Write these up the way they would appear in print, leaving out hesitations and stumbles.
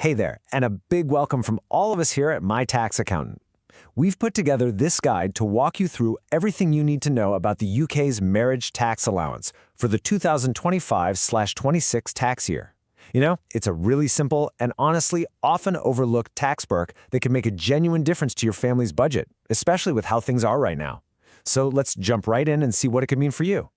Hey there, and a big welcome from all of us here at My Tax Accountant. We've put together this guide to walk you through everything you need to know about the UK's Marriage Tax Allowance for the 2025/26 tax year. You know, it's a really simple and honestly often overlooked tax perk that can make a genuine difference to your family's budget, especially with how things are right now. So let's jump right in and see what it could mean for you.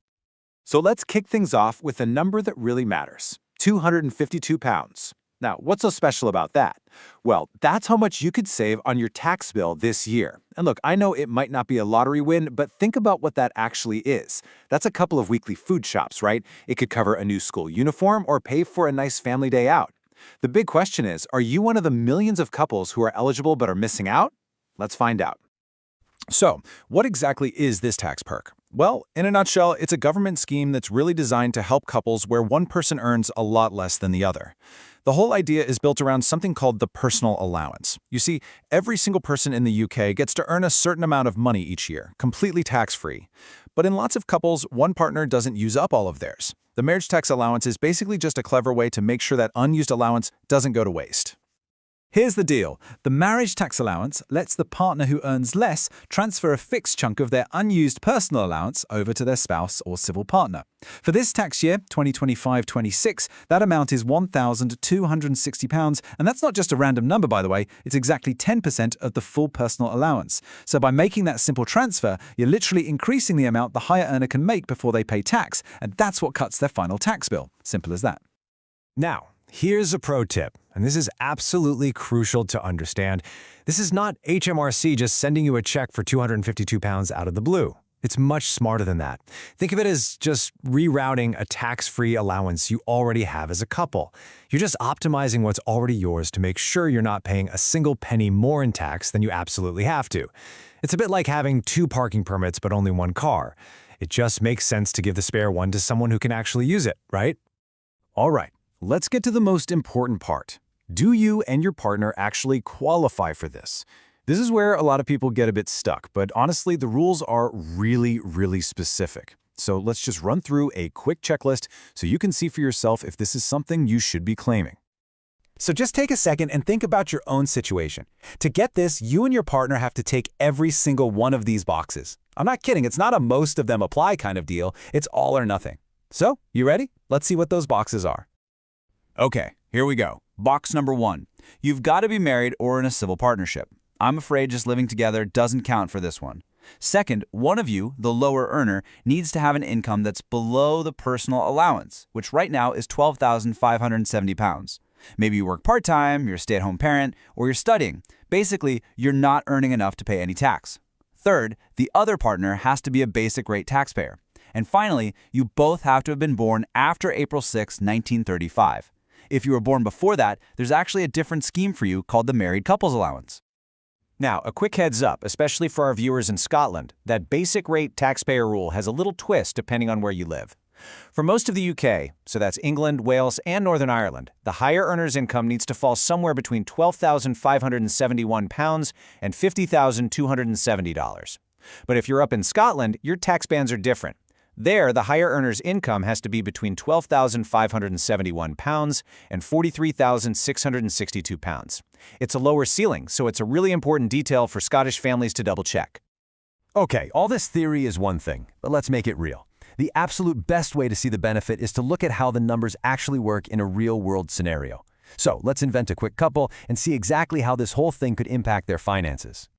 So let's kick things off with a number that really matters, £252. Now, what's so special about that? Well, that's how much you could save on your tax bill this year. And look, I know it might not be a lottery win, but think about what that actually is. That's a couple of weekly food shops, right? It could cover a new school uniform or pay for a nice family day out. The big question is, are you one of the millions of couples who are eligible but are missing out? Let's find out. So, what exactly is this tax perk? Well, in a nutshell, it's a government scheme that's really designed to help couples where one person earns a lot less than the other. The whole idea is built around something called the Personal Allowance. You see, every single person in the UK gets to earn a certain amount of money each year, completely tax-free. But in lots of couples, one partner doesn't use up all of theirs. The Marriage Tax Allowance is basically just a clever way to make sure that unused allowance doesn't go to waste. Here's the deal. The Marriage Tax Allowance lets the partner who earns less transfer a fixed chunk of their unused personal allowance over to their spouse or civil partner. For this tax year, 2025-26, that amount is £1,260, and that's not just a random number, by the way. It's exactly 10% of the full personal allowance. So by making that simple transfer, you're literally increasing the amount the higher earner can make before they pay tax, and that's what cuts their final tax bill. Simple as that. Now, here's a pro tip, and this is absolutely crucial to understand. This is not HMRC just sending you a check for £252 out of the blue. It's much smarter than that. Think of it as just rerouting a tax-free allowance you already have as a couple. You're just optimizing what's already yours to make sure you're not paying a single penny more in tax than you absolutely have to. It's a bit like having 2 parking permits but only 1 car. It just makes sense to give the spare one to someone who can actually use it, right? All right. Let's get to the most important part. Do you and your partner actually qualify for this? This is where a lot of people get a bit stuck, but honestly, the rules are really specific. So let's just run through a quick checklist so you can see for yourself if this is something you should be claiming. So just take a second and think about your own situation. To get this, you and your partner have to take every single one of these boxes. I'm not kidding, it's not a most of them apply kind of deal, it's all or nothing. So, you ready? Let's see what those boxes are. Okay, here we go. Box number 1. You've got to be married or in a civil partnership. I'm afraid just living together doesn't count for this one. Second, one of you, the lower earner, needs to have an income that's below the personal allowance, which right now is £12,570. Maybe you work part-time, you're a stay-at-home parent, or you're studying. Basically, you're not earning enough to pay any tax. Third, the other partner has to be a basic rate taxpayer. And finally, you both have to have been born after April 6, 1935. If you were born before that, there's actually a different scheme for you called the Married Couples Allowance. Now, a quick heads up, especially for our viewers in Scotland, that basic rate taxpayer rule has a little twist depending on where you live. For most of the UK, so that's England, Wales, and Northern Ireland, the higher earner's income needs to fall somewhere between £12,571 and $50,270. But if you're up in Scotland, your tax bands are different. There, the higher earner's income has to be between £12,571 and £43,662. It's a lower ceiling, so it's a really important detail for Scottish families to double-check. Okay, all this theory is one thing, but let's make it real. The absolute best way to see the benefit is to look at how the numbers actually work in a real-world scenario. So let's invent a quick couple and see exactly how this whole thing could impact their finances.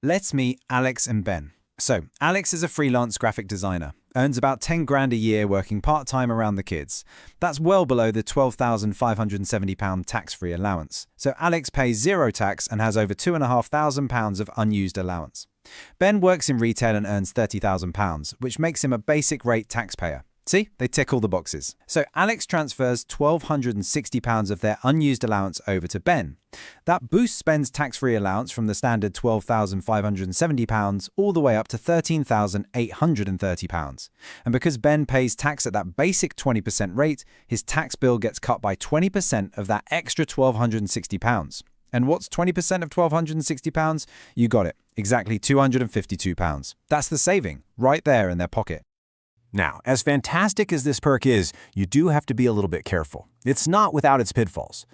Let's meet Alex and Ben. So, Alex is a freelance graphic designer, earns about 10 grand a year working part-time around the kids. That's well below the £12,570 tax-free allowance. So Alex pays zero tax and has over £2,500 of unused allowance. Ben works in retail and earns £30,000, which makes him a basic rate taxpayer. See, they tick all the boxes. So Alex transfers £1,260 of their unused allowance over to Ben. That boosts Ben's tax-free allowance from the standard £12,570 all the way up to £13,830. And because Ben pays tax at that basic 20% rate, his tax bill gets cut by 20% of that extra £1,260. And what's 20% of £1,260? You got it, exactly £252. That's the saving, right there in their pocket. Now, as fantastic as this perk is, you do have to be a little bit careful. It's not without its pitfalls.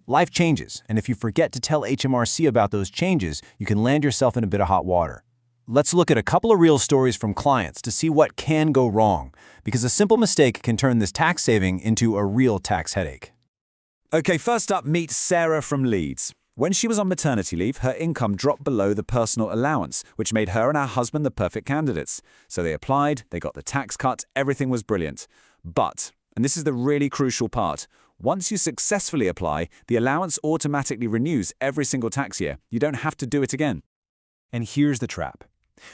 Life changes, and if you forget to tell HMRC about those changes, you can land yourself in a bit of hot water. Let's look at a couple of real stories from clients to see what can go wrong, because a simple mistake can turn this tax saving into a real tax headache. Okay, first up, meet Sarah from Leeds. When she was on maternity leave, her income dropped below the personal allowance, which made her and her husband the perfect candidates. So they applied, they got the tax cut, everything was brilliant. But, and this is the really crucial part, once you successfully apply, the allowance automatically renews every single tax year. You don't have to do it again. And here's the trap.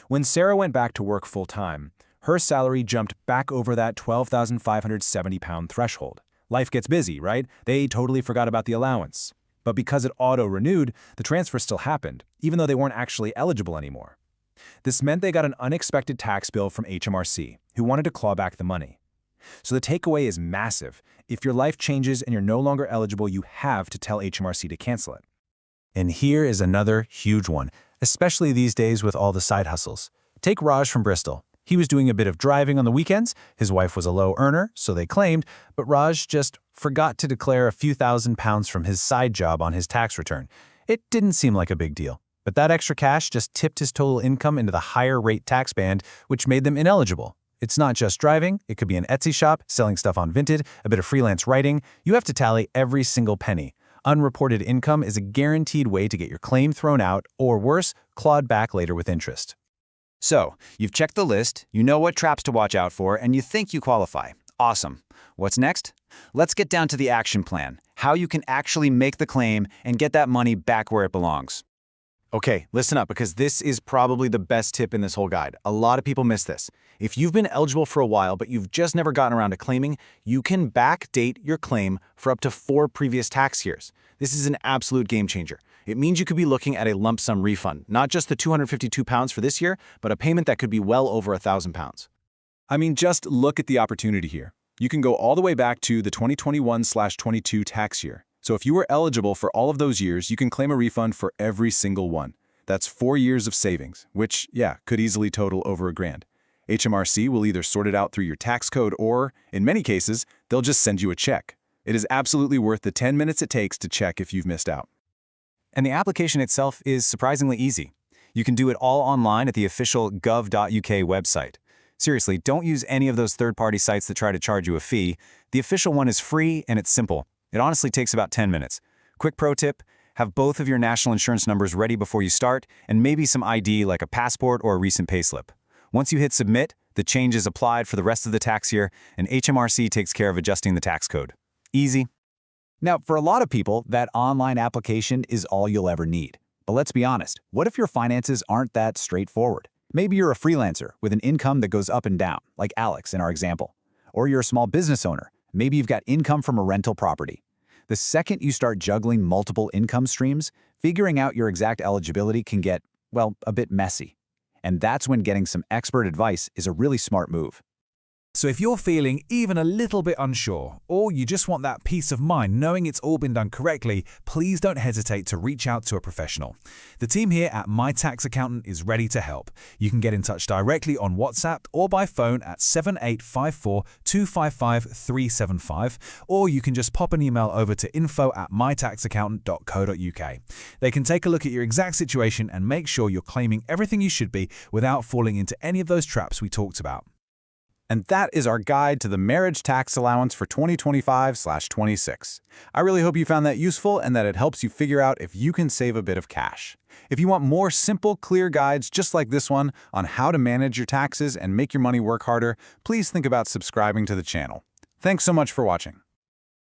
When Sarah went back to work full-time, her salary jumped back over that £12,570 threshold. Life gets busy, right? They totally forgot about the allowance. But because it auto-renewed, the transfer still happened, even though they weren't actually eligible anymore. This meant they got an unexpected tax bill from HMRC, who wanted to claw back the money. So the takeaway is massive. If your life changes and you're no longer eligible, you have to tell HMRC to cancel it. And here is another huge one, especially these days with all the side hustles. Take Raj from Bristol. He was doing a bit of driving on the weekends. His wife was a low earner, so they claimed, but Raj just forgot to declare a few £1,000s from his side job on his tax return. It didn't seem like a big deal, but that extra cash just tipped his total income into the higher rate tax band, which made them ineligible. It's not just driving. It could be an Etsy shop, selling stuff on Vinted, a bit of freelance writing. You have to tally every single penny. Unreported income is a guaranteed way to get your claim thrown out, or worse, clawed back later with interest. So, you've checked the list, you know what traps to watch out for, and you think you qualify. Awesome. What's next? Let's get down to the action plan, how you can actually make the claim and get that money back where it belongs. Okay, listen up, because this is probably the best tip in this whole guide. A lot of people miss this. If you've been eligible for a while, but you've just never gotten around to claiming, you can backdate your claim for up to 4 previous tax years. This is an absolute game changer. It means you could be looking at a lump sum refund, not just the £252 for this year, but a payment that could be well over £1,000. I mean, just look at the opportunity here. You can go all the way back to the 2021/22 tax year. So if you were eligible for all of those years, you can claim a refund for every single one. That's 4 years of savings, which, yeah, could easily total over $1,000. HMRC will either sort it out through your tax code or, in many cases, they'll just send you a check. It is absolutely worth the 10 minutes it takes to check if you've missed out. And the application itself is surprisingly easy. You can do it all online at the official gov.uk website. Seriously, don't use any of those third-party sites that try to charge you a fee. The official one is free and it's simple. It honestly takes about 10 minutes. Quick pro tip, have both of your national insurance numbers ready before you start, and maybe some ID like a passport or a recent payslip. Once you hit submit, the change is applied for the rest of the tax year, and HMRC takes care of adjusting the tax code. Easy. Now, for a lot of people, that online application is all you'll ever need. But let's be honest, what if your finances aren't that straightforward? Maybe you're a freelancer with an income that goes up and down, like Alex in our example. Or you're a small business owner. Maybe you've got income from a rental property. The second you start juggling multiple income streams, figuring out your exact eligibility can get, well, a bit messy. And that's when getting some expert advice is a really smart move. So if you're feeling even a little bit unsure, or you just want that peace of mind knowing it's all been done correctly, please don't hesitate to reach out to a professional. The team here at My Tax Accountant is ready to help. You can get in touch directly on WhatsApp or by phone at 7854 255 375, or you can just pop an email over to info@mytaxaccountant.co.uk. They can take a look at your exact situation and make sure you're claiming everything you should be without falling into any of those traps we talked about. And that is our guide to the Marriage Tax Allowance for 2025/26. I really hope you found that useful and that it helps you figure out if you can save a bit of cash. If you want more simple, clear guides just like this one on how to manage your taxes and make your money work harder, please think about subscribing to the channel. Thanks so much for watching.